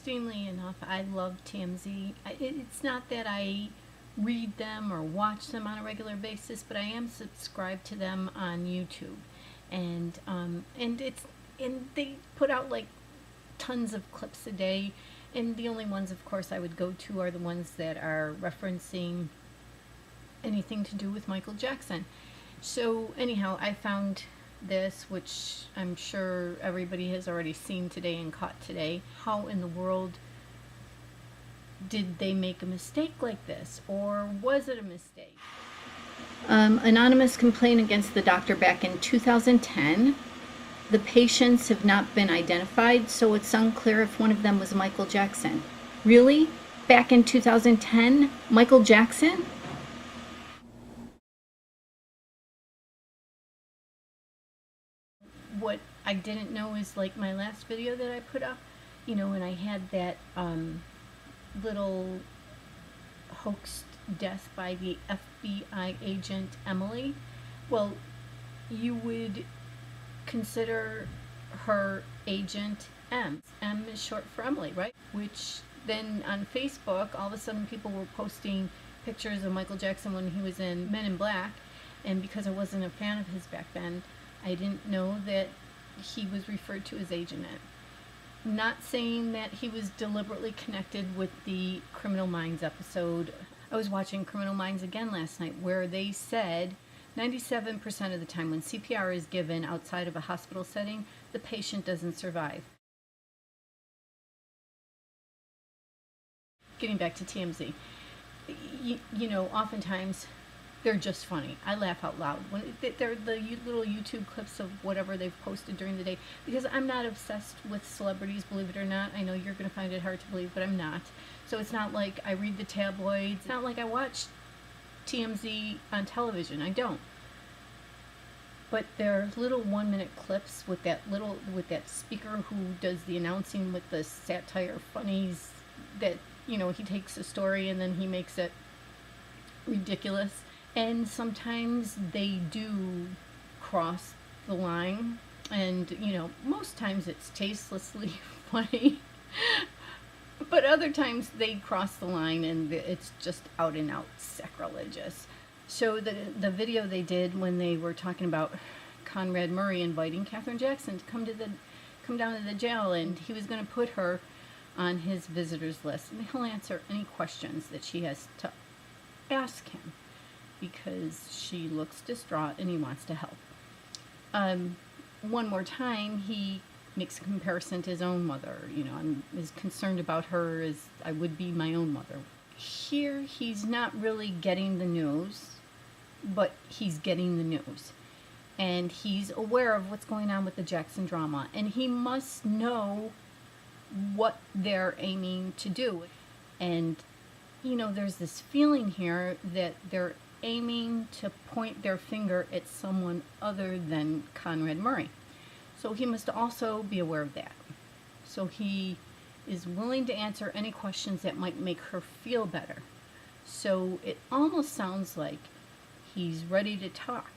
Interestingly enough, I love TMZ. It's not that I read them or watch them on a regular basis, but I am subscribed to them on YouTube, and they put out like tons of clips a day, and the only ones, of course, I would go to are the ones that are referencing anything to do with Michael Jackson. So anyhow, I found this, which I'm sure everybody has already seen today and caught today. How in the world did they make a mistake like this, or was it a mistake? Anonymous complaint against the doctor back in 2010. The patients have not been identified, so it's unclear if one of them was Michael Jackson. Really? Back in 2010? Michael Jackson? What I didn't know is, like my last video that I put up, and I had that little hoaxed death by the FBI agent Emily. Well, you would consider her agent M. M is short for Emily, right? Which then on Facebook, all of a sudden people were posting pictures of Michael Jackson when he was in Men in Black, and because I wasn't a fan of his back then, I didn't know that he was referred to as Agent M. Not saying that he was deliberately connected with the Criminal Minds episode. I was watching Criminal Minds again last night, where they said 97% of the time when CPR is given outside of a hospital setting, the patient doesn't survive. Getting back to TMZ, oftentimes they're just funny. I laugh out loud when they're the little YouTube clips of whatever they've posted during the day, because I'm not obsessed with celebrities, believe it or not. I know you're going to find it hard to believe, but I'm not. So it's not like I read the tabloids. It's not like I watch TMZ on television. I don't. But there are little 1-minute clips with that speaker who does the announcing with the satire funnies that, he takes a story and then he makes it ridiculous. And sometimes they do cross the line, and most times it's tastelessly funny, but other times they cross the line and it's just out and out sacrilegious. So the video they did when they were talking about Conrad Murray inviting Katherine Jackson to come down to the jail, and he was going to put her on his visitors list, and he'll answer any questions that she has to ask him, because she looks distraught and he wants to help. One more time, he makes a comparison to his own mother. I'm as concerned about her as I would be my own mother. Here, he's not really getting the news, but he's getting the news. And he's aware of what's going on with the Jackson drama, and he must know what they're aiming to do. And, there's this feeling here that they're aiming to point their finger at someone other than Conrad Murray. So he must also be aware of that. So he is willing to answer any questions that might make her feel better. So it almost sounds like he's ready to talk.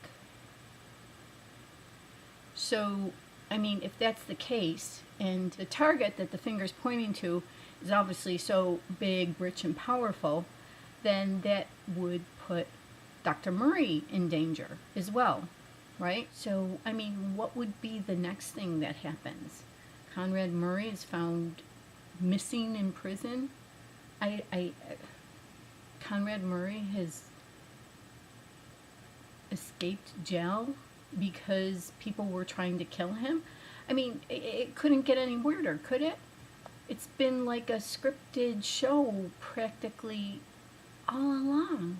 So, if that's the case, and the target that the finger's pointing to is obviously so big, rich, and powerful, then that would put Dr. Murray in danger as well, right? So, what would be the next thing that happens? Conrad Murray is found missing in prison. Conrad Murray has escaped jail because people were trying to kill him. It couldn't get any weirder, could it? It's been like a scripted show practically all along.